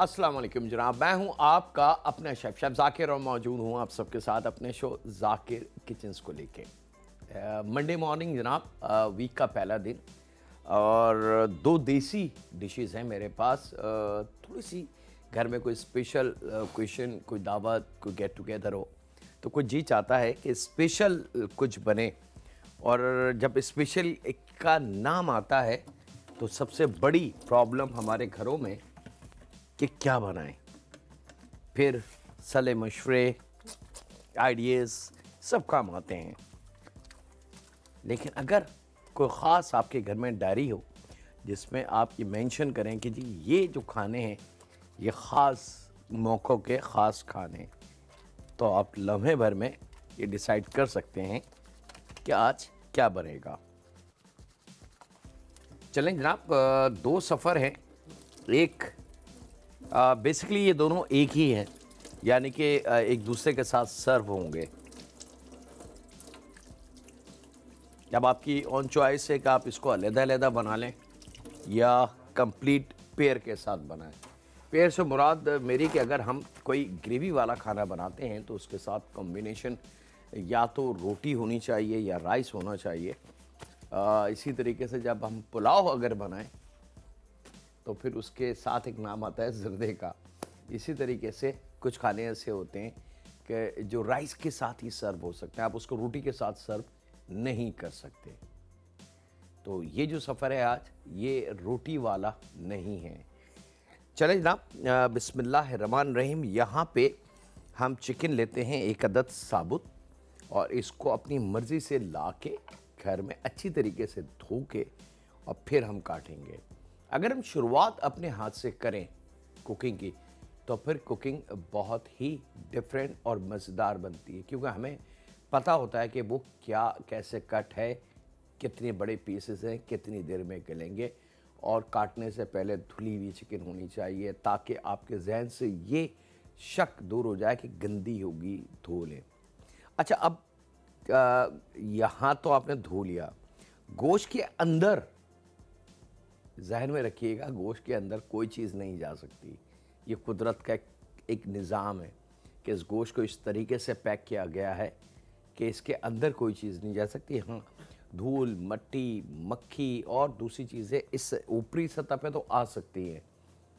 अस्सलाम वालेकुम जनाब, मैं हूं आपका अपना शेफ जाकिर और मौजूद हूं आप सबके साथ अपने शो जाकिर किचन्स को लेके। मंडे मॉर्निंग जनाब, वीक का पहला दिन और दो देसी डिशेस हैं मेरे पास। थोड़ी सी घर में कोई स्पेशल क्वेश्चन, कोई दावत, कोई गेट टुगेदर हो तो कुछ जी चाहता है कि स्पेशल कुछ बने, और जब स्पेशल का नाम आता है तो सबसे बड़ी प्रॉब्लम हमारे घरों में कि क्या बनाएं। फिर सले मशवरे, आइडियाज़ सब काम आते हैं। लेकिन अगर कोई ख़ास आपके घर में डायरी हो जिसमें आप ये मेंशन करें कि जी ये जो खाने हैं ये ख़ास मौक़ों के ख़ास खाने, तो आप लम्हे भर में ये डिसाइड कर सकते हैं कि आज क्या बनेगा। चलें जनाब, दो सफ़र हैं। एक बेसिकली ये दोनों एक ही हैं, यानी कि एक दूसरे के साथ सर्व होंगे। जब आपकी ऑन चॉइस है कि आप इसको अलग-अलग बना लें या कंप्लीट पेयर के साथ बनाएं। पेयर से मुराद मेरी कि अगर हम कोई ग्रेवी वाला खाना बनाते हैं तो उसके साथ कॉम्बिनेशन या तो रोटी होनी चाहिए या राइस होना चाहिए। इसी तरीके से जब हम पुलाव अगर बनाएं तो फिर उसके साथ एक नाम आता है ज़र्दे का। इसी तरीके से कुछ खाने ऐसे होते हैं कि जो राइस के साथ ही सर्व हो सकते हैं, आप उसको रोटी के साथ सर्व नहीं कर सकते। तो ये जो सफ़र है आज, ये रोटी वाला नहीं है। चलें जनाब, बिस्मिल्लाहिर्रहमानिर्रहीम। यहाँ पे हम चिकन लेते हैं एक अदद साबुत, और इसको अपनी मर्ज़ी से ला के घर में अच्छी तरीके से धो के और फिर हम काटेंगे। अगर हम शुरुआत अपने हाथ से करें कुकिंग की तो फिर कुकिंग बहुत ही डिफरेंट और मज़ेदार बनती है, क्योंकि हमें पता होता है कि वो क्या कैसे कट है, कितने बड़े पीसेस हैं, कितनी देर में गलेंगे, और काटने से पहले धुली हुई चिकन होनी चाहिए ताकि आपके जहन से ये शक दूर हो जाए कि गंदी होगी, धो लें। अच्छा, अब यहाँ तो आपने धो लिया, गोश्त के अंदर जहन में रखिएगा, गोश्त के अंदर कोई चीज़ नहीं जा सकती। ये कुदरत का एक निज़ाम है कि इस गोश्त को इस तरीके से पैक किया गया है कि इसके अंदर कोई चीज़ नहीं जा सकती। हाँ, धूल, मट्टी, मक्खी और दूसरी चीज़ें इस ऊपरी सतह पे तो आ सकती हैं,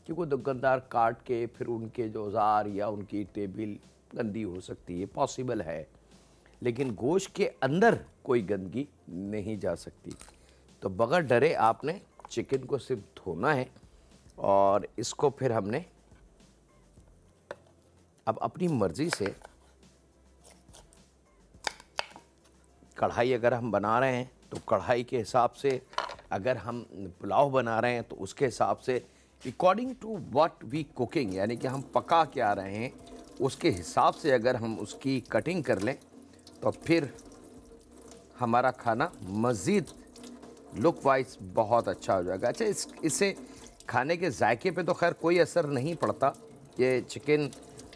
क्योंकि दुकानदार काट के फिर उनके जो औजार या उनकी टेबल गंदी हो सकती है, पॉसिबल है। लेकिन गोश्त के अंदर कोई गंदगी नहीं जा सकती। तो बगैर डरे आपने चिकन को सिर्फ धोना है, और इसको फिर हमने अब अपनी मर्ज़ी से कढ़ाई अगर हम बना रहे हैं तो कढ़ाई के हिसाब से, अगर हम पुलाव बना रहे हैं तो उसके हिसाब से, according to what we cooking, यानी कि हम पका क्या रहे हैं उसके हिसाब से अगर हम उसकी कटिंग कर लें तो फिर हमारा खाना मज़ीद लुक वाइज बहुत अच्छा हो जाएगा। अच्छा, इससे खाने के जायके पे तो खैर कोई असर नहीं पड़ता। ये चिकन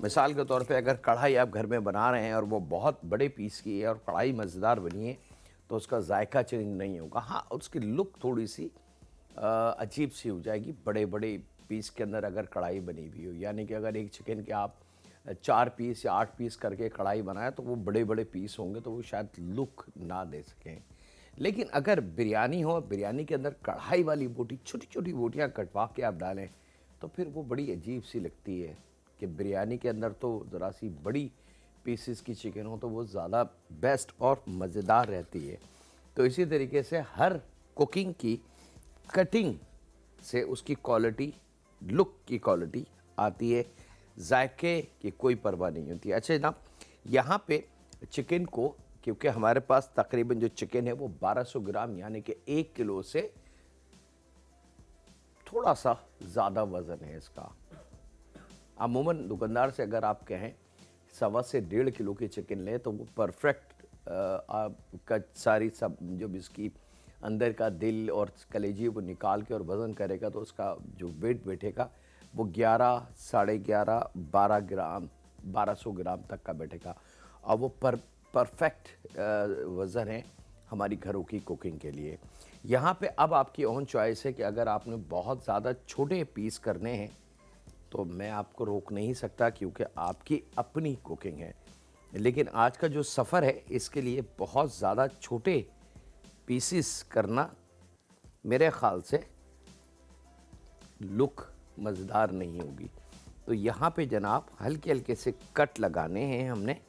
मिसाल के तौर पे अगर कढ़ाई आप घर में बना रहे हैं और वो बहुत बड़े पीस की है और कढ़ाई मज़ेदार बनी है तो उसका जायका चेंज नहीं होगा। हाँ, उसकी लुक थोड़ी सी अजीब सी हो जाएगी बड़े बड़े पीस के अंदर अगर कढ़ाई बनी हुई हो। यानी कि अगर एक चिकन के आप 4 पीस या 8 पीस करके कढ़ाई बनाए तो वो बड़े बड़े पीस होंगे तो वो शायद लुक ना दे सकें। लेकिन अगर बिरयानी हो, बिरयानी के अंदर कढ़ाई वाली बोटी, छोटी छोटी बोटियाँ कटवा के आप डालें तो फिर वो बड़ी अजीब सी लगती है कि बिरयानी के अंदर तो ज़रा सी बड़ी पीसेस की चिकन हो तो वो ज़्यादा बेस्ट और मज़ेदार रहती है। तो इसी तरीके से हर कुकिंग की कटिंग से उसकी क्वालिटी, लुक की क्वालिटी आती है, जायके की कोई परवाह नहीं होती। अच्छा जनाब, यहाँ पे चिकन को, क्योंकि हमारे पास तकरीबन जो चिकन है वो 1200 ग्राम, यानी कि 1 किलो से थोड़ा सा ज़्यादा वज़न है इसका। अमूमन दुकानदार से अगर आप कहें 1.25 से 1.5 किलो की चिकन लें तो वो परफेक्ट आपका सारी सब जो इसकी अंदर का दिल और कलेजी को निकाल के और वज़न करेगा तो उसका जो वेट बैठेगा वो 11, साढ़े 11, 12 ग्राम, 1200 ग्राम तक का बैठेगा। और वो परफेक्ट वज़न है हमारी घरों की कुकिंग के लिए। यहाँ पे अब आपकी ओन चॉइस है कि अगर आपने बहुत ज़्यादा छोटे पीस करने हैं तो मैं आपको रोक नहीं सकता क्योंकि आपकी अपनी कुकिंग है। लेकिन आज का जो सफ़र है इसके लिए बहुत ज़्यादा छोटे पीसेस करना मेरे ख़्याल से लुक मज़ेदार नहीं होगी। तो यहाँ पे जनाब हल्के हल्के से कट लगाने हैं हमने,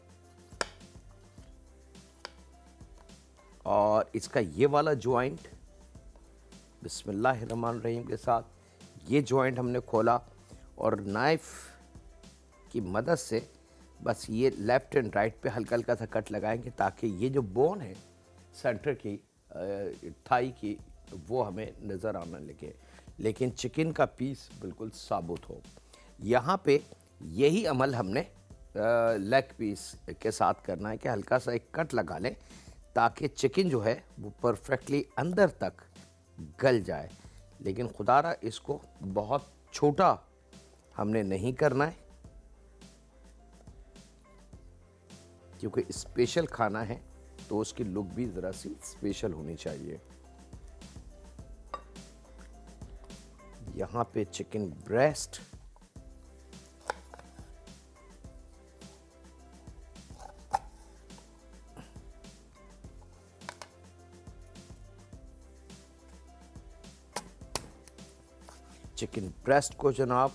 और इसका ये वाला जॉइंट बिस्मिल्लाहिर्रहमानिर्रहीम के साथ ये जॉइंट हमने खोला और नाइफ़ की मदद से बस ये लेफ़्ट एंड राइट पे हल्का हल्का सा कट लगाएंगे ताकि ये जो बोन है सेंटर की थाई की वो हमें नज़र आने लगे, लेकिन चिकन का पीस बिल्कुल साबुत हो। यहाँ पे यही अमल हमने लेग पीस के साथ करना है कि हल्का सा एक कट लगा लें ताकि चिकन जो है वो परफेक्टली अंदर तक गल जाए। लेकिन खुदारा इसको बहुत छोटा हमने नहीं करना है क्योंकि स्पेशल खाना है तो उसकी लुक भी ज़रा सी स्पेशल होनी चाहिए। यहाँ पे चिकन ब्रेस्ट चिकन ब्रेस्ट को जनाब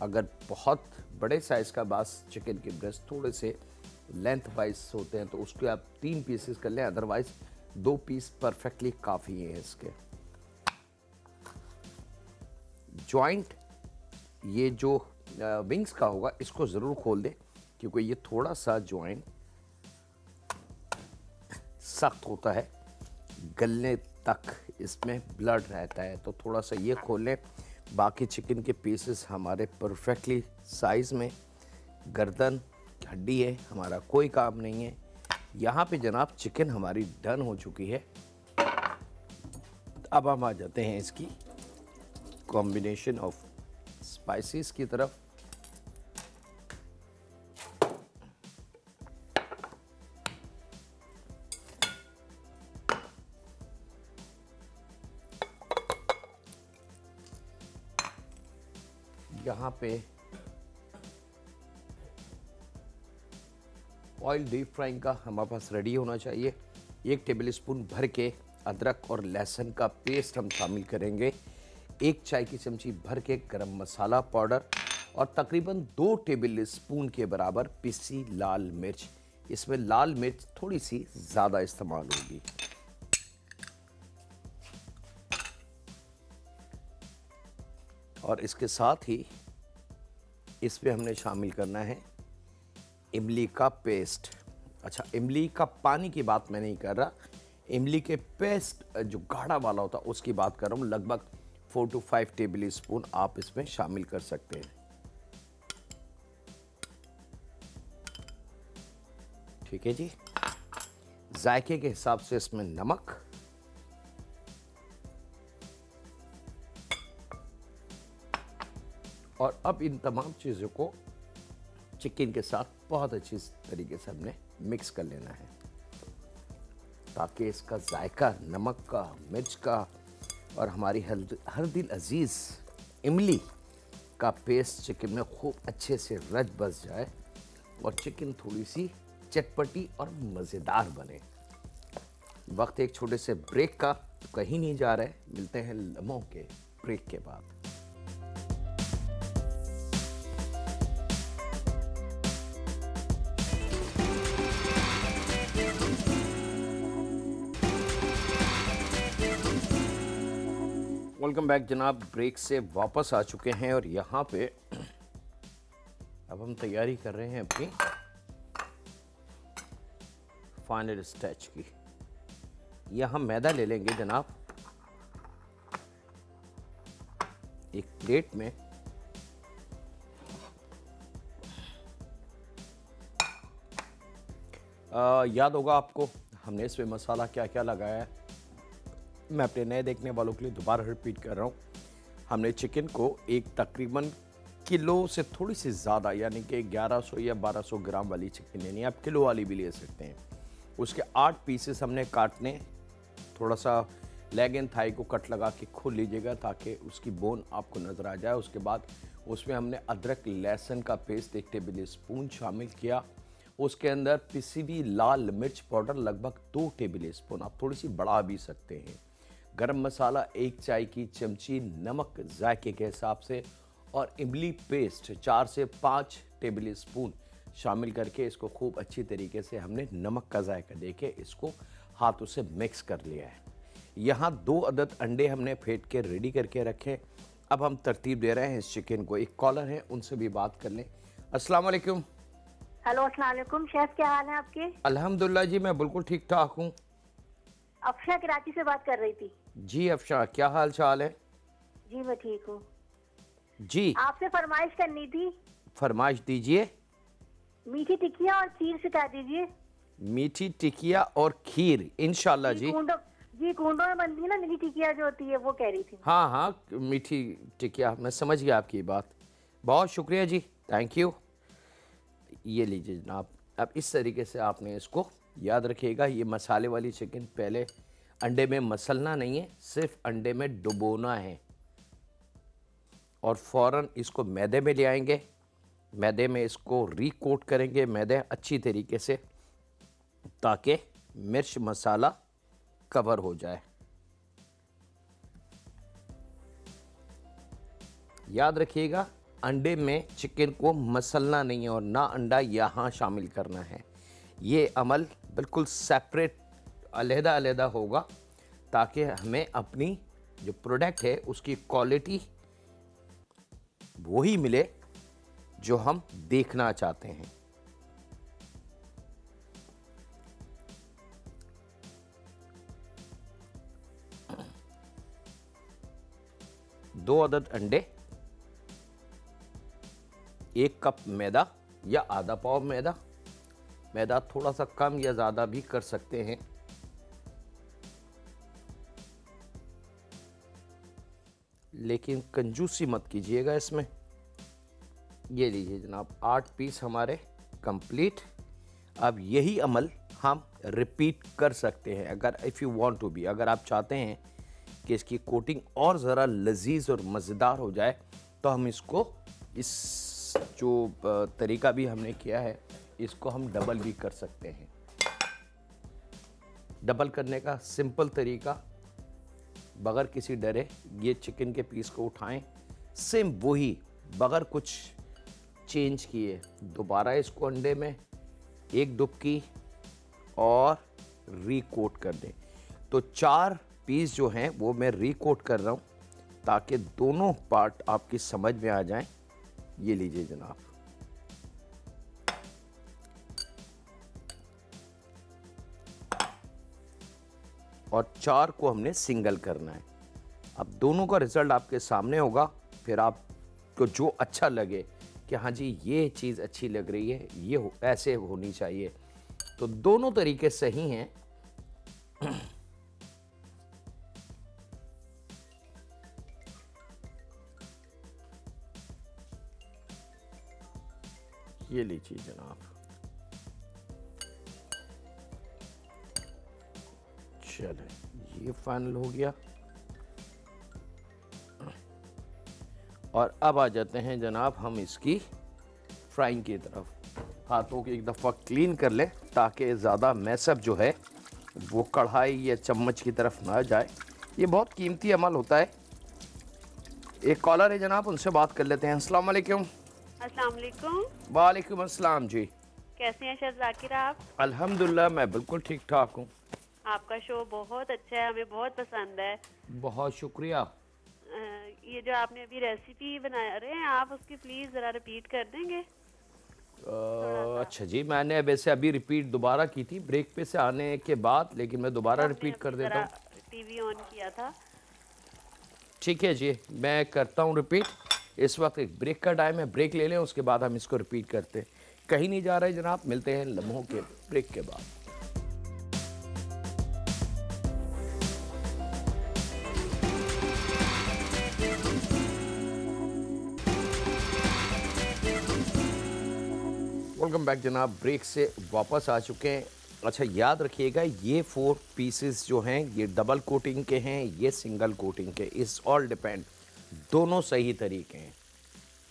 अगर बहुत बड़े साइज़ का बास चिकन के ब्रेस्ट थोड़े से लेंथ वाइज होते हैं तो उसके आप 3 पीसेस कर लें, अदरवाइज 2 पीस परफेक्टली काफ़ी हैं इसके। जॉइंट ये जो विंग्स का होगा इसको ज़रूर खोल दें क्योंकि ये थोड़ा सा जॉइंट सख्त होता है, गलने तक इसमें ब्लड रहता है, तो थोड़ा सा ये खोल लें। बाकी चिकन के पीसेस हमारे परफेक्टली साइज़ में, गर्दन हड्डी है, हमारा कोई काम नहीं है। यहाँ पे जनाब चिकन हमारी डन हो चुकी है। अब हम आ जाते हैं इसकी कॉम्बिनेशन ऑफ स्पाइसेस की तरफ। यहाँ पे ऑयल डीप फ्राइंग का हमारे पास रेडी होना चाहिए। 1 टेबल स्पून भर के अदरक और लहसुन का पेस्ट हम शामिल करेंगे, 1 चाय की चमची भर के गरम मसाला पाउडर और तकरीबन 2 टेबल स्पून के बराबर पिसी लाल मिर्च। इसमें लाल मिर्च थोड़ी सी ज़्यादा इस्तेमाल होगी। और इसके साथ ही इसमें हमने शामिल करना है इमली का पेस्ट। अच्छा, इमली का पानी की बात मैं नहीं कर रहा, इमली के पेस्ट जो गाढ़ा वाला होता है उसकी बात कर रहा हूँ। लगभग 4 to 5 टेबल स्पून आप इसमें शामिल कर सकते हैं। ठीक है जी। जायके के हिसाब से इसमें नमक, और अब इन तमाम चीज़ों को चिकन के साथ बहुत अच्छी तरीके से हमने मिक्स कर लेना है ताकि इसका जायका नमक का, मिर्च का और हमारी हर दिल अजीज़ इमली का पेस्ट चिकन में खूब अच्छे से रच बस जाए और चिकन थोड़ी सी चटपटी और मज़ेदार बने। वक्त एक छोटे से ब्रेक का, तो कहीं नहीं जा रहे, मिलते हैं लम्हों के ब्रेक के बाद। वेलकम बैक जनाब, ब्रेक से वापस आ चुके हैं और यहाँ पे अब हम तैयारी कर रहे हैं अपनी फाइनल स्टेज की। यह हम मैदा ले लेंगे जनाब एक प्लेट में। याद होगा आपको हमने इसमें मसाला क्या क्या लगाया है। मैं अपने नए देखने वालों के लिए दोबारा रिपीट कर रहा हूँ। हमने चिकन को एक तकरीबन किलो से थोड़ी सी ज़्यादा, यानी कि 1100 या 1200 ग्राम वाली चिकन लेनी है, आप किलो वाली भी ले सकते हैं। उसके 8 पीसेस हमने काटने। थोड़ा सा लेग एंड थाई को कट लगा के खोल लीजिएगा ताकि उसकी बोन आपको नज़र आ जाए। उसके बाद उसमें हमने अदरक लहसुन का पेस्ट 1 टेबल स्पून शामिल किया। उसके अंदर पिसी हुई लाल मिर्च पाउडर लगभग 2 टेबल स्पून, आप थोड़ी सी बढ़ा भी सकते हैं। गरम मसाला 1 चाय की चमची, नमक जायके के हिसाब से और इमली पेस्ट 4 से 5 टेबल स्पून शामिल करके इसको खूब अच्छी तरीके से हमने नमक का जायका देके इसको हाथों से मिक्स कर लिया है। यहाँ 2 अदद अंडे हमने फेंट के रेडी करके रखे। अब हम तरतीब दे रहे हैं इस चिकन को। एक कॉलर है, उनसे भी बात कर लें। अस्सलाम वालेकुम। हेलो, अस्सलाम वालेकुम शेफ, क्या हाल है आपके? अल्हम्दुलिल्लाह जी, मैं बिल्कुल ठीक ठाक हूँ। अफशा कराची से बात कर रही थी। जी अफशा, क्या हाल चाल है? जी मैं ठीक हूँ। जी आपसे फरमाइश करनी थी। फरमाइश दीजिए। मीठी टिकिया और खीर सिखा दीजिए। मीठी टिकिया और खीर इंशाल्लाह जी। कूंडों में बनती है ना मीठी टिकिया जो होती है, वो कह रही थी। हाँ हाँ, मीठी टिकिया, मैं समझ गया आपकी बात। बहुत शुक्रिया जी, थैंक यू। ये लीजिए जनाब। अब इस तरीके से आपने इसको याद रखिएगा। ये मसाले वाली चिकन पहले अंडे में मसलना नहीं है, सिर्फ अंडे में डुबोना है और फ़ौरन इसको मैदे में ले आएंगे। मैदे में इसको रिकोट करेंगे, मैदे अच्छी तरीके से, ताकि मिर्च मसाला कवर हो जाए। याद रखिएगा, अंडे में चिकन को मसलना नहीं है और ना अंडा यहाँ शामिल करना है। ये अमल बिल्कुल सेपरेट, अलहदा अलहदा होगा, ताकि हमें अपनी जो प्रोडक्ट है उसकी क्वालिटी वही मिले जो हम देखना चाहते हैं। दो अदद अंडे, 1 कप मैदा या आधा पाव मैदा, मैदा थोड़ा सा कम या ज़्यादा भी कर सकते हैं। लेकिन कंजूसी मत कीजिएगा इसमें। ये लीजिए जनाब, 8 पीस हमारे कंप्लीट। अब यही अमल हम रिपीट कर सकते हैं अगर if you want to be, अगर आप चाहते हैं कि इसकी कोटिंग और ज़रा लजीज और मज़ेदार हो जाए, तो हम इसको इस जो तरीका भी हमने किया है इसको हम डबल भी कर सकते हैं। डबल करने का सिंपल तरीका, बगैर किसी डरे ये चिकन के पीस को उठाएं, सेम वही बगैर कुछ चेंज किए दोबारा इसको अंडे में एक डुबकी और रिकोट कर दें। तो 4 पीस जो हैं वो मैं रिकोट कर रहा हूँ ताकि दोनों पार्ट आपकी समझ में आ जाएं। ये लीजिए जनाब, और 4 को हमने सिंगल करना है। अब दोनों का रिजल्ट आपके सामने होगा, फिर आपको जो अच्छा लगे कि हाँ जी ये चीज़ अच्छी लग रही है, ये ऐसे होनी चाहिए, तो दोनों तरीके सही हैं। ये लीजिए जनाब, चले ये फाइनल हो गया। और अब आ जाते हैं जनाब हम इसकी फ्राइंग की तरफ। हाथों को एक दफ़ा क्लीन कर लें ताकि ज़्यादा मैसअप जो है वो कढ़ाई या चम्मच की तरफ ना जाए। ये बहुत कीमती अमल होता है। एक कॉलर है जनाब, उनसे बात कर लेते हैं। अस्सलाम वालेकुम। अस्सलाम वालेकुम। वालेकुम अस्सलाम जी। कैसे हैं शेफ जाकिर आप? अल्हम्दुलिल्लाह मैं बिल्कुल ठीक ठाक हूँ। आपका शो बहुत अच्छा है, हमें बहुत पसंद है। बहुत शुक्रिया। ये जो आपने अभी रेसिपी बना रहे हैं आप, उसकी प्लीज़ ज़रा रिपीट कर देंगे? अच्छा जी, मैंने वैसे अभी रिपीट दोबारा की थी ब्रेक पे से आने के बाद, लेकिन मैं दोबारा रिपीट कर देता हूँ। टीवी ऑन किया था। ठीक है जी, मैं करता हूँ रिपीट। इस वक्त एक ब्रेक का टाइम है, ब्रेक ले लें, उसके बाद हम इसको रिपीट करते हैं। कहीं नहीं जा रहे जनाब, मिलते हैं लम्हों के ब्रेक के बाद। वेलकम बैक जनाब, ब्रेक से वापस आ चुके हैं। अच्छा याद रखिएगा, ये 4 पीसेस जो हैं ये डबल कोटिंग के हैं, ये सिंगल कोटिंग के। इट्स ऑल डिपेंड, दोनों सही तरीके हैं।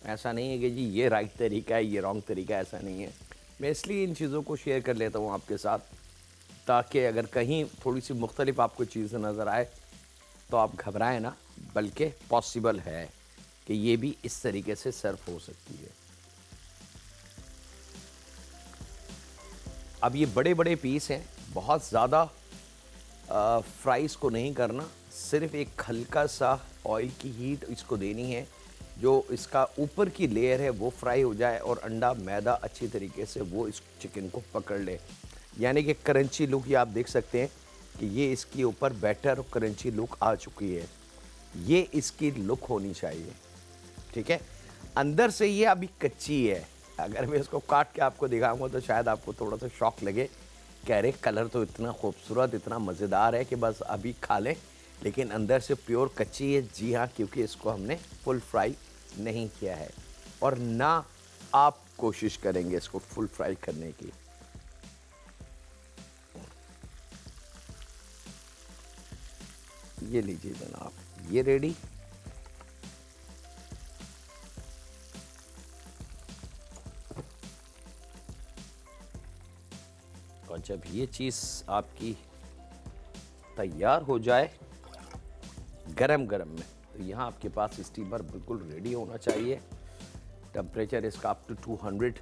ऐसा नहीं है कि जी ये राइट तरीका है, ये रॉन्ग तरीका है, ऐसा नहीं है। मैं इसलिए इन चीज़ों को शेयर कर लेता हूँ आपके साथ, ताकि अगर कहीं थोड़ी सी मुख्तलिफ आपको चीज़ें नज़र आए तो आप घबराएं ना, बल्कि पॉसिबल है कि ये भी इस तरीके से सर्व हो सकती है। अब ये बड़े बड़े पीस हैं, बहुत ज़्यादा फ्राइज़ को नहीं करना, सिर्फ एक हल्का सा ऑयल की हीट इसको देनी है, जो इसका ऊपर की लेयर है वो फ्राई हो जाए और अंडा मैदा अच्छी तरीके से वो इस चिकन को पकड़ ले। यानी कि क्रंची लुक ये आप देख सकते हैं कि ये इसके ऊपर बैटर और क्रंची लुक आ चुकी है। ये इसकी लुक होनी चाहिए, ठीक है। अंदर से ये अभी कच्ची है। अगर मैं इसको काट के आपको दिखाऊंगा तो शायद आपको थोड़ा सा शॉक लगे, कह रहे कलर तो इतना खूबसूरत, इतना मज़ेदार है कि बस अभी खा लें, लेकिन अंदर से प्योर कच्ची है। जी हाँ, क्योंकि इसको हमने फुल फ्राई नहीं किया है और ना आप कोशिश करेंगे इसको फुल फ्राई करने की। ये लीजिए जनाब, ये रेडी। और जब ये चीज़ आपकी तैयार हो जाए गरम गरम में, तो यहाँ आपके पास स्टीमर बिल्कुल रेडी होना चाहिए। टेम्परेचर इसका अप टू 200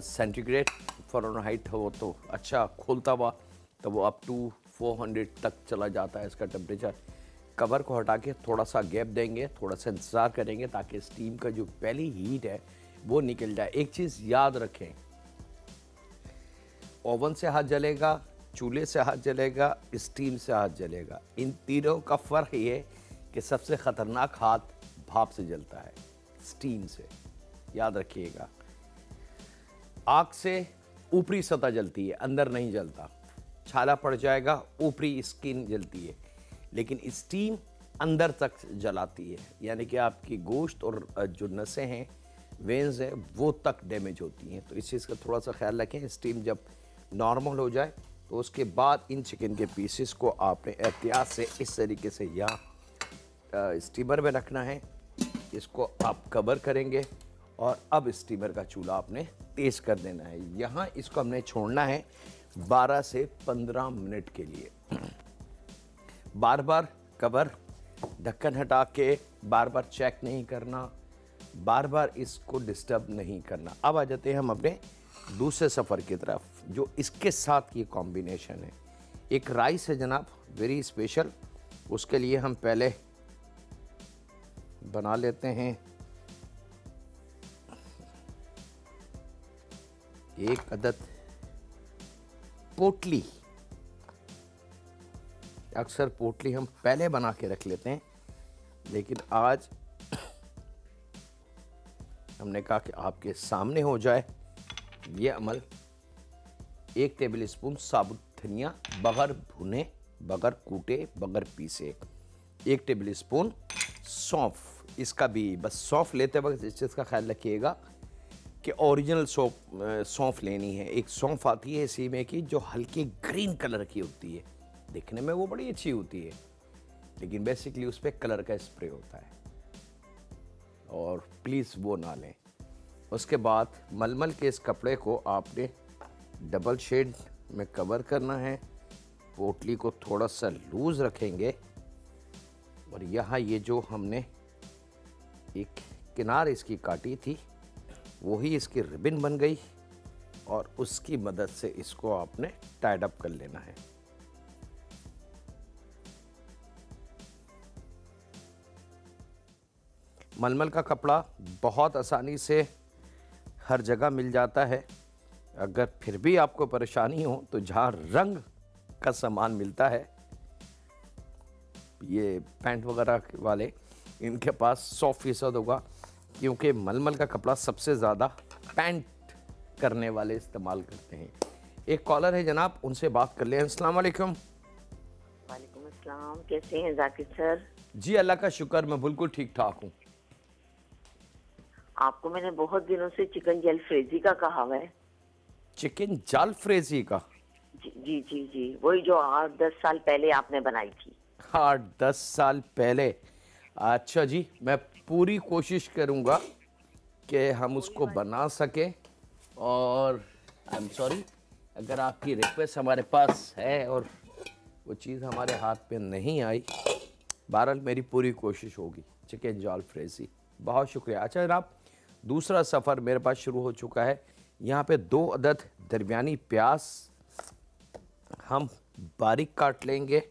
सेंटीग्रेड। फ़ारेनहाइट हो तो अच्छा खोलता हुआ तो वो अप टू 400 तक चला जाता है इसका टेम्परेचर। कवर को हटा के थोड़ा सा गैप देंगे, थोड़ा सा इंतज़ार करेंगे ताकि स्टीम का जो पहली हीट है वो निकल जाए। एक चीज़ याद रखें, ओवन से हाथ जलेगा, चूल्हे से हाथ जलेगा, स्टीम से हाथ जलेगा। इन तीनों का फ़र्क ये कि सबसे ख़तरनाक हाथ भाप से जलता है, स्टीम से, याद रखिएगा। आग से ऊपरी सतह जलती है, अंदर नहीं जलता। छाला पड़ जाएगा, ऊपरी स्किन जलती है, लेकिन स्टीम अंदर तक जलाती है। यानी कि आपकी गोश्त और जो नसें हैं, वेन्स हैं, वो तक डैमेज होती हैं। तो इस चीज़ का थोड़ा सा ख्याल रखें। स्टीम जब नॉर्मल हो जाए तो उसके बाद इन चिकन के पीसेस को आपने एहतियात से इस तरीके से यहाँ स्टीमर में रखना है। इसको आप कवर करेंगे और अब स्टीमर का चूल्हा आपने तेज़ कर देना है। यहाँ इसको हमने छोड़ना है 12 से 15 मिनट के लिए। बार बार कवर, ढक्कन हटा के बार बार चेक नहीं करना, बार बार इसको डिस्टर्ब नहीं करना। अब आ जाते हैं हम अपने दूसरे सफ़र की तरफ, जो इसके साथ ये कॉम्बिनेशन है। एक राइस है जनाब, वेरी स्पेशल। उसके लिए हम पहले बना लेते हैं एक अदद पोटली। अक्सर पोटली हम पहले बना के रख लेते हैं, लेकिन आज हमने कहा कि आपके सामने हो जाए ये अमल। 1 टेबल स्पून साबुत धनिया, बगैर भुने, बगैर कूटे, बगैर पीसे। 1 टेबल स्पून सौंफ, इसका भी बस सौंफ लेते वक्त इस चीज़ का ख्याल रखिएगा कि ओरिजिनल सौंफ लेनी है। एक सौंफ आती है इसी में की जो हल्के ग्रीन कलर की होती है, देखने में वो बड़ी अच्छी होती है, लेकिन बेसिकली उस पर कलर का स्प्रे होता है, और प्लीज़ वो ना लें। उसके बाद मलमल के इस कपड़े को आपने डबल शेड में कवर करना है। पोटली को थोड़ा सा लूज़ रखेंगे और यहाँ ये जो हमने एक किनार इसकी काटी थी वही इसकी रिबन बन गई, और उसकी मदद से इसको आपने टाइड अप कर लेना है। मलमल का कपड़ा बहुत आसानी से हर जगह मिल जाता है। अगर फिर भी आपको परेशानी हो तो जहाँ रंग का सामान मिलता है, ये पैंट वगैरह वाले, इनके पास 100% होगा, क्योंकि मलमल का कपड़ा सबसे ज़्यादा पैंट करने वाले इस्तेमाल करते हैं। एक कॉलर है जनाब, उनसे बात कर लें। अस्सलाम वालेकुम। वालेकुम अस्सलाम, कैसे हैं जाकिर सर? जी अल्लाह का शुक्र, मैं बिल्कुल ठीक ठाक हूँ। आपको मैंने बहुत दिनों से चिकन जलफ्रेजी का कहा हुआ है। चिकन जालफ्रेजी का? जी जी जी जी, वही जो 8-10 साल पहले आपने बनाई थी। 8-10 साल पहले? अच्छा जी, मैं पूरी कोशिश करूँगा कि हम उसको बना सकें। और आई एम सॉरी अगर आपकी रिक्वेस्ट हमारे पास है और वो चीज़ हमारे हाथ पे नहीं आई, बहरहाल मेरी पूरी कोशिश होगी। चिकन जालफ्रेजी, बहुत शुक्रिया। अच्छा जनाब, दूसरा सफ़र मेरे पास शुरू हो चुका है। यहाँ पे 2 अदद दरमियानी प्याज हम बारीक काट लेंगे।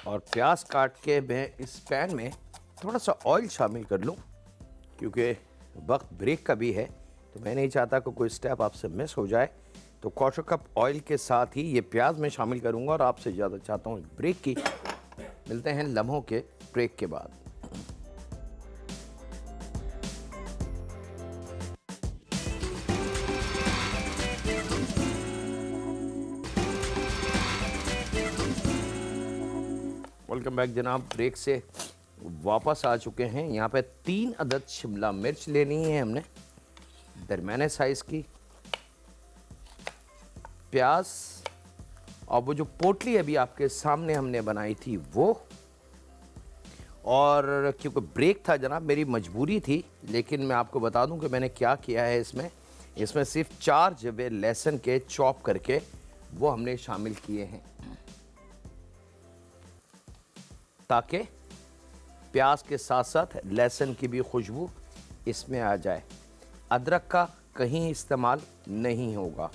और प्याज काट के मैं इस पैन में थोड़ा सा ऑयल शामिल कर लूँ, क्योंकि वक्त ब्रेक का भी है, तो मैं नहीं चाहता कि कोई स्टेप आपसे मिस हो जाए। तो 1/4 कप ऑयल के साथ ही ये प्याज मैं शामिल करूँगा और आपसे ज़्यादा चाहता हूँ ब्रेक की। मिलते हैं लम्हों के ब्रेक के बाद। वेलकम बैक जनाब, ब्रेक से वापस आ चुके हैं। यहाँ पे 3 अदद शिमला मिर्च लेनी है हमने, दरमियाने साइज़ की। प्याज और वो जो पोटली अभी आपके सामने हमने बनाई थी वो। और क्योंकि ब्रेक था जनाब, मेरी मजबूरी थी, लेकिन मैं आपको बता दूं कि मैंने क्या किया है इसमें सिर्फ 4 जबे लहसुन के चॉप करके वो हमने शामिल किए हैं, ताकि प्याज के साथ साथ लहसुन की भी खुशबू इसमें आ जाए। अदरक का कहीं इस्तेमाल नहीं होगा।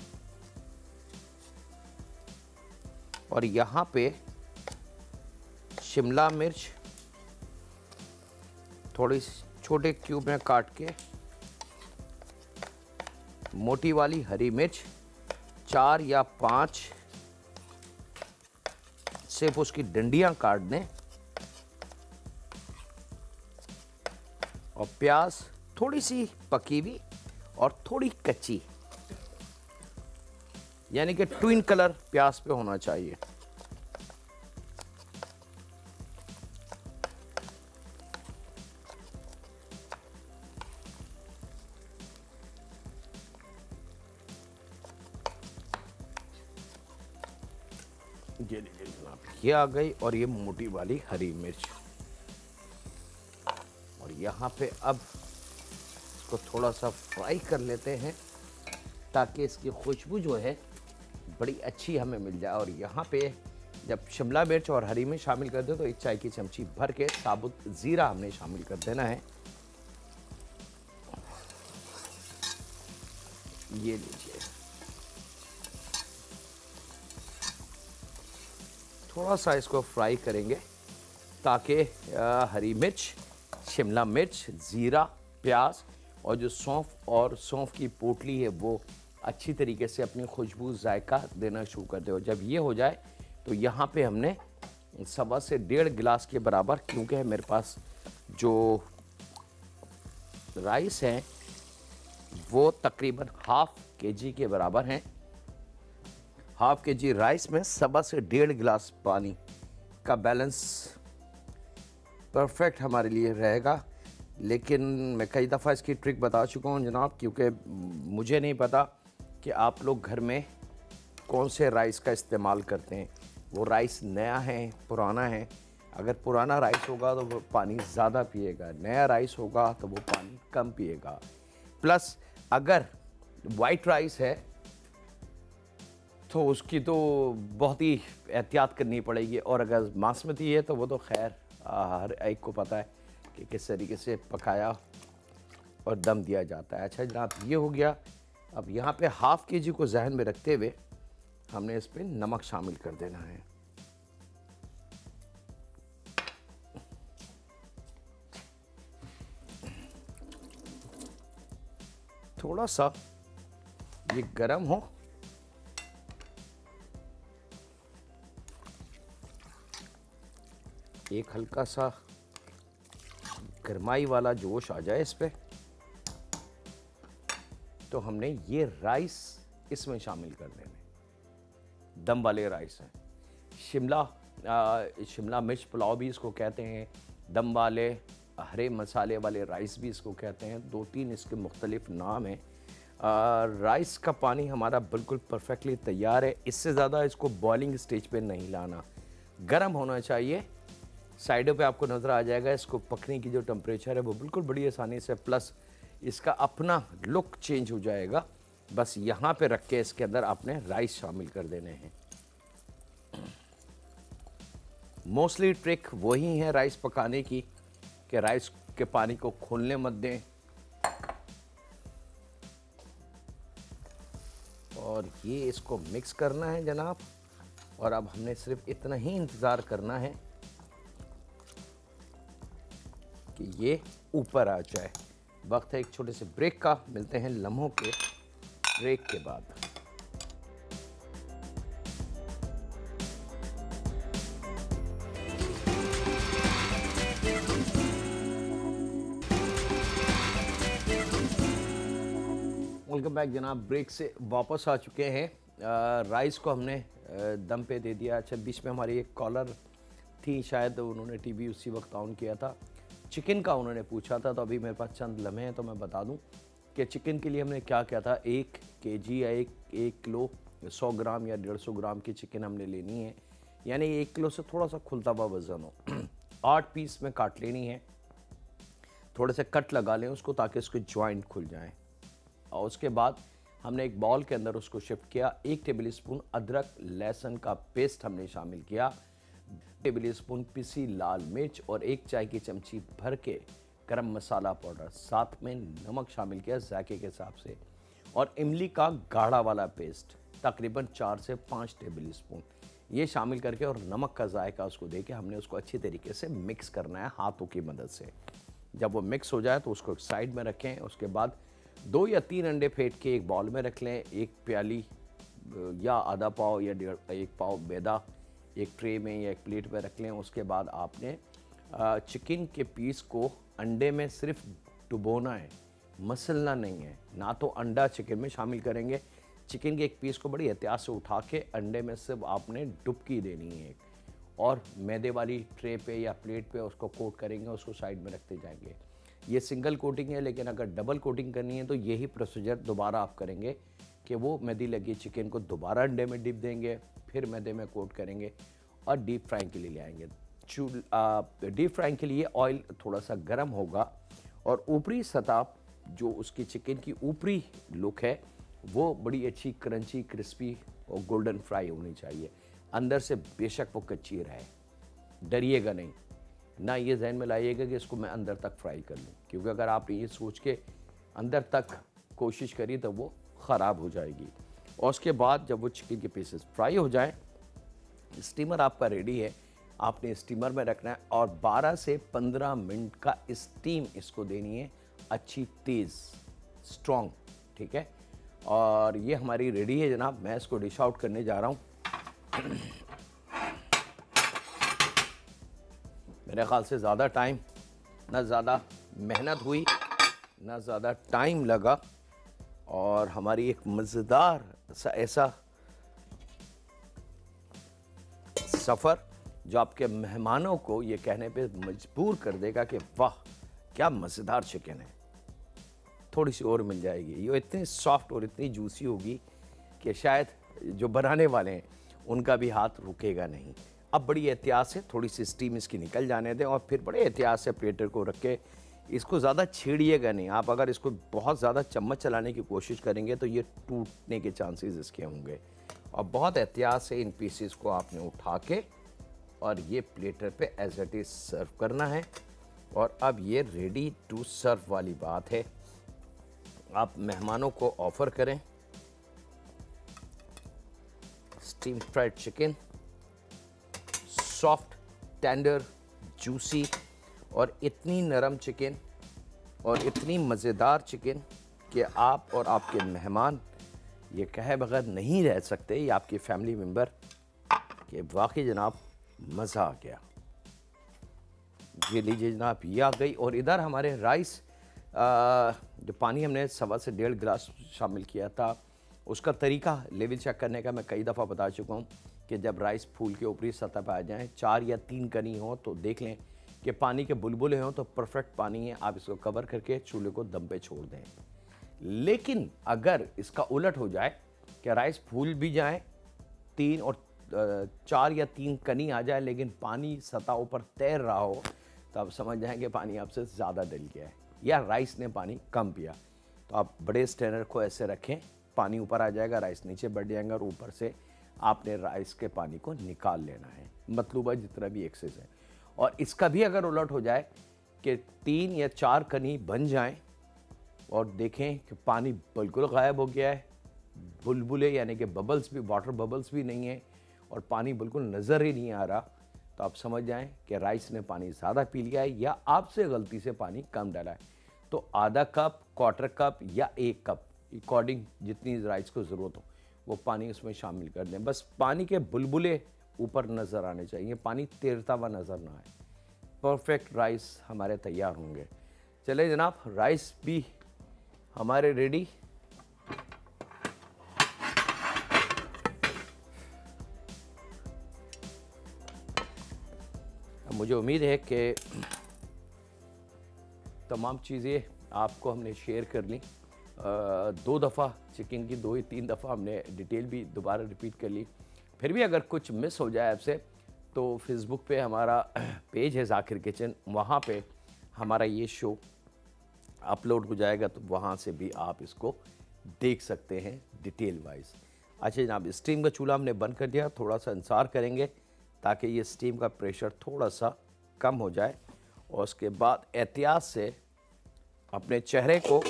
और यहाँ पे शिमला मिर्च थोड़ी छोटे क्यूब में काट के, मोटी वाली हरी मिर्च 4 या 5 सिर्फ उसकी डंडियां काट दें। और प्याज थोड़ी सी पकी हुई और थोड़ी कच्ची, यानी कि ट्विन कलर प्याज पे होना चाहिए। ये लीजिए जनाब, ये आ गई। और ये मोटी वाली हरी मिर्च। और यहाँ पे अब इसको थोड़ा सा फ्राई कर लेते हैं, ताकि इसकी खुशबू जो है बड़ी अच्छी हमें मिल जाए। और यहाँ पे जब शिमला मिर्च और हरी मिर्च शामिल कर दे तो 1 चाय की चमची भर के साबुत ज़ीरा हमने शामिल कर देना है। ये लीजिए, थोड़ा सा इसको फ्राई करेंगे ताकि हरी मिर्च, शिमला मिर्च, ज़ीरा, प्याज और जो सौंफ की पोटली है वो अच्छी तरीके से अपनी खुशबू जायका देना शुरू कर दे। और जब ये हो जाए तो यहाँ पे हमने 1.25 से 1.5 गिलास के बराबर, क्योंकि मेरे पास जो राइस हैं वो तकरीबन ½ kg के बराबर हैं। ½ kg राइस में 1.25 से 1.5 गिलास पानी का बैलेंस परफेक्ट हमारे लिए रहेगा। लेकिन मैं कई दफ़ा इसकी ट्रिक बता चुका हूँ जनाब, क्योंकि मुझे नहीं पता कि आप लोग घर में कौन से राइस का इस्तेमाल करते हैं। वो राइस नया है, पुराना है। अगर पुराना राइस होगा तो वो पानी ज़्यादा पिएगा, नया राइस होगा तो वो पानी कम पिएगा। प्लस अगर वाइट राइस है तो उसकी तो बहुत ही एहतियात करनी पड़ेगी। और अगर बासमती है तो वो तो खैर हर एक को पता है कि किस तरीके से पकाया और दम दिया जाता है। अच्छा जनाब, ये हो गया। अब यहाँ पे ½ kg को जहन में रखते हुए हमने इस पे नमक शामिल कर देना है। थोड़ा सा ये गरम हो, एक हल्का सा गरमाई वाला जोश आ जाए इस पे, तो हमने ये राइस इसमें शामिल कर देने। दम वाले राइस हैं। शिमला मिर्च पुलाव भी इसको कहते हैं, दम वाले हरे मसाले वाले राइस भी इसको कहते हैं। 2-3 इसके मुख्तलिफ नाम हैं। राइस का पानी हमारा बिल्कुल परफेक्टली तैयार है। इससे ज़्यादा इसको बॉइलिंग स्टेज पे नहीं लाना, गर्म होना चाहिए। साइडों पे आपको नज़र आ जाएगा इसको पकने की जो टेम्परेचर है वो बिल्कुल बड़ी आसानी से, प्लस इसका अपना लुक चेंज हो जाएगा। बस यहाँ पे रख के इसके अंदर आपने राइस शामिल कर देने हैं। मोस्टली ट्रिक वही है राइस पकाने की कि राइस के पानी को खोलने मत दें, और ये इसको मिक्स करना है जनाब। और अब हमने सिर्फ इतना ही इंतज़ार करना है कि ये ऊपर आ जाए। वक्त है एक छोटे से ब्रेक का, मिलते हैं लम्हों के ब्रेक के बाद। वेलकम बैक जनाब, ब्रेक से वापस आ चुके हैं। राइस को हमने दम पे दे दिया। अच्छा, बीच में हमारी एक कॉलर थी, शायद उन्होंने टीवी उसी वक्त ऑन किया था। चिकन का उन्होंने पूछा था, तो अभी मेरे पास चंद लम्हे हैं तो मैं बता दूं कि चिकन के लिए हमने क्या किया था। 1 केजी या 1 किलो 100 ग्राम या 150 ग्राम की चिकन हमने लेनी है, यानी 1 किलो से थोड़ा सा खुलता हुआ वज़न हो। 8 पीस में काट लेनी है, थोड़े से कट लगा लें उसको ताकि उसके जॉइंट खुल जाएँ। और उसके बाद हमने एक बाउल के अंदर उसको शिफ्ट किया। 1 टेबल स्पून अदरक लहसुन का पेस्ट हमने शामिल किया, 1 टेबल स्पून पिसी लाल मिर्च और 1 चाय की चमची भर के गरम मसाला पाउडर, साथ में नमक शामिल किया जायके के हिसाब से, और इमली का गाढ़ा वाला पेस्ट तकरीबन 4 से 5 टेबल स्पून ये शामिल करके, और नमक का जायका उसको दे के हमने उसको अच्छी तरीके से मिक्स करना है हाथों की मदद से। जब वो मिक्स हो जाए तो उसको साइड में रखें। उसके बाद 2 या 3 अंडे फेंट के एक बाउल में रख लें। 1 प्याली या आधा पाव या 1 पाव मैदा एक ट्रे में या एक प्लेट में रख लें। उसके बाद आपने चिकन के पीस को अंडे में सिर्फ डुबोना है, मसलना नहीं है। ना तो अंडा चिकन में शामिल करेंगे, चिकन के एक पीस को बड़ी एहतियात से उठा के अंडे में सिर्फ आपने डुबकी देनी है, और मैदे वाली ट्रे पे या प्लेट पे उसको कोट करेंगे, उसको साइड में रखते जाएंगे। ये सिंगल कोटिंग है, लेकिन अगर डबल कोटिंग करनी है तो यही प्रोसीजर दोबारा आप करेंगे कि वो मैदी लगी चिकन को दोबारा अंडे में डिप देंगे, फिर मैदे में कोट करेंगे और डीप फ्राइंग के लिए ले आएंगे। डीप फ्राइंग के लिए ऑयल थोड़ा सा गर्म होगा, और ऊपरी सतह जो उसकी चिकन की ऊपरी लुक है वो बड़ी अच्छी क्रंची, क्रिस्पी और गोल्डन फ्राई होनी चाहिए। अंदर से बेशक वो कच्ची रहे, डरिएगा नहीं, ना ये जहन में लाइएगा कि इसको मैं अंदर तक फ्राई कर लूँ, क्योंकि अगर आप ये सोच के अंदर तक कोशिश करी तो वो ख़राब हो जाएगी। और उसके बाद जब वो चिकन के पीसेस फ्राई हो जाए, स्टीमर आपका रेडी है, आपने स्टीमर में रखना है, और 12 से 15 मिनट का स्टीम इसको देनी है, अच्छी तेज़ स्ट्रॉन्ग, ठीक है। और ये हमारी रेडी है जनाब, मैं इसको डिश आउट करने जा रहा हूँ। मेरे ख्याल से ज़्यादा टाइम, ना ज़्यादा मेहनत हुई, ना ज़्यादा टाइम लगा, और हमारी एक मज़ेदार सा ऐसा सफ़र जो आपके मेहमानों को ये कहने पे मजबूर कर देगा कि वाह क्या मज़ेदार चिकन है, थोड़ी सी और मिल जाएगी। ये इतनी सॉफ्ट और इतनी जूसी होगी कि शायद जो बनाने वाले हैं उनका भी हाथ रुकेगा नहीं। अब बड़ी एहतियात से थोड़ी सी स्टीम इसकी निकल जाने दें, और फिर बड़े एहतियात से प्लेटर को रख के इसको ज़्यादा छेड़िएगा नहीं। आप अगर इसको बहुत ज़्यादा चम्मच चलाने की कोशिश करेंगे तो ये टूटने के चांसेस इसके होंगे। और बहुत एहतियात से इन पीसेस को आपने उठा के और ये प्लेटर पे एज इट इज़ सर्व करना है। और अब ये रेडी टू सर्व वाली बात है, आप मेहमानों को ऑफ़र करें steam fried chicken, soft, tender, juicy, और इतनी नरम चिकन और इतनी मज़ेदार चिकन कि आप और आपके मेहमान ये कहे बगैर नहीं रह सकते, या आपके फैमिली मेम्बर, कि वाकई जनाब मज़ा आ गया। ये लीजिए जनाब, ये आ गई। और इधर हमारे राइस, जो पानी हमने 1.25 से 1.5 गिलास शामिल किया था, उसका तरीका लेवल चेक करने का मैं कई दफ़ा बता चुका हूँ कि जब राइस फूल के ऊपरी सतह पर आ जाएं, 4 या 3 कनी हो तो देख लें कि पानी के बुलबुले हों तो परफेक्ट पानी है, आप इसको कवर करके चूल्हे को दम पे छोड़ दें। लेकिन अगर इसका उलट हो जाए कि राइस फूल भी जाए, 3 और 4 या 3 कनी आ जाए, लेकिन पानी सतह ऊपर तैर रहा हो, तो आप समझ जाएंगे पानी आपसे ज़्यादा डल गया है या राइस ने पानी कम पिया। तो आप बड़े स्ट्रेनर को ऐसे रखें, पानी ऊपर आ जाएगा, राइस नीचे बढ़ जाएगा और ऊपर से आपने राइस के पानी को निकाल लेना है, मतलूबा जितना भी एक्सेस है। और इसका भी अगर उलट हो जाए कि 3 या 4 कनी बन जाएं और देखें कि पानी बिल्कुल गायब हो गया है, बुलबुले यानी कि बबल्स भी, वाटर बबल्स भी नहीं है और पानी बिल्कुल नज़र ही नहीं आ रहा, तो आप समझ जाएं कि राइस ने पानी ज़्यादा पी लिया है या आपसे गलती से पानी कम डाला है। तो आधा कप, क्वार्टर कप या 1 कप अकॉर्डिंग जितनी राइस को ज़रूरत हो वो पानी उसमें शामिल कर दें। बस पानी के बुलबुले ऊपर नज़र आने चाहिए, पानी तैरता हुआ नज़र ना आए। परफेक्ट राइस हमारे तैयार होंगे। चले जनाब, राइस भी हमारे रेडी। मुझे उम्मीद है कि तमाम चीज़ें आपको हमने शेयर कर ली। 2 दफ़ा चिकन की 2 या 3 दफ़ा हमने डिटेल भी दोबारा रिपीट कर ली। फिर भी अगर कुछ मिस हो जाए आपसे तो फेसबुक पे हमारा पेज है ज़ाकिर किचन, वहाँ पे हमारा ये शो अपलोड हो जाएगा, तो वहाँ से भी आप इसको देख सकते हैं डिटेल वाइज। अच्छा जनाब, स्टीम का चूल्हा हमने बंद कर दिया, थोड़ा सा इंतज़ार करेंगे ताकि ये स्टीम का प्रेशर थोड़ा सा कम हो जाए और उसके बाद एहतियात से अपने चेहरे को,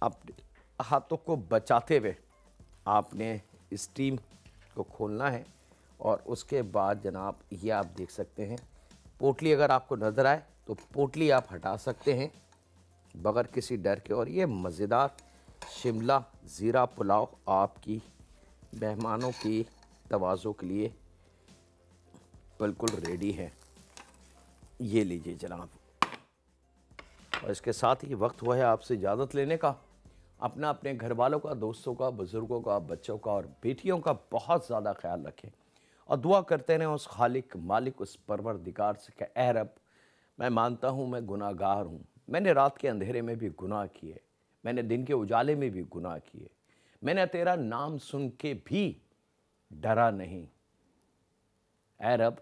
अपने हाथों को बचाते हुए आपने स्टीम को खोलना है। और उसके बाद जनाब ये आप देख सकते हैं, पोटली अगर आपको नज़र आए तो पोटली आप हटा सकते हैं बगैर किसी डर के। और ये मज़ेदार शिमला ज़ीरा पुलाव आपकी मेहमानों की तवाज़ो के लिए बिल्कुल रेडी है। ये लीजिए जनाब। और इसके साथ ही वक्त हुआ है आपसे इजाज़त लेने का। अपना, अपने घर वालों का, दोस्तों का, बुज़ुर्गों का, बच्चों का और बेटियों का बहुत ज़्यादा ख्याल रखें और दुआ करते रहें उस खालिक मालिक, उस परवरदिगार से कि ऐ रब, मैं मानता हूँ मैं गुनाहगार हूँ, मैंने रात के अंधेरे में भी गुनाह किए, मैंने दिन के उजाले में भी गुनाह किए, मैंने तेरा नाम सुन के भी डरा नहीं। ऐ रब,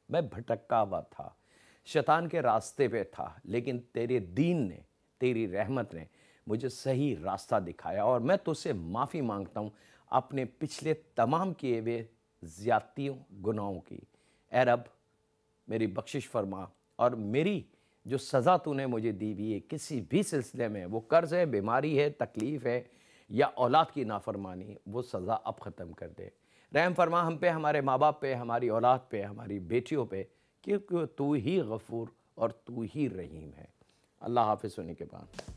मैं भटका हुआ था, शैतान के रास्ते पे था, लेकिन तेरे दीन ने, तेरी रहमत ने मुझे सही रास्ता दिखाया और मैं तुझसे माफ़ी मांगता हूँ अपने पिछले तमाम किए हुए ज़्यादतियों, गुनाहों की। ऐ रब, मेरी बख्शिश फरमा और मेरी जो सज़ा तूने मुझे दी हुई है किसी भी सिलसिले में, वो कर्ज़ है, बीमारी है, तकलीफ़ है या औलाद की नाफरमानी, वो सज़ा अब ख़त्म कर दे। रहम फरमा हम पे, हमारे माँ बाप पे, हमारी औलाद पे, हमारी बेटियों पे, क्योंकि तू ही गफ़ूर और तू ही रहीम है। अल्लाह हाफ़िज़ होने के बाद।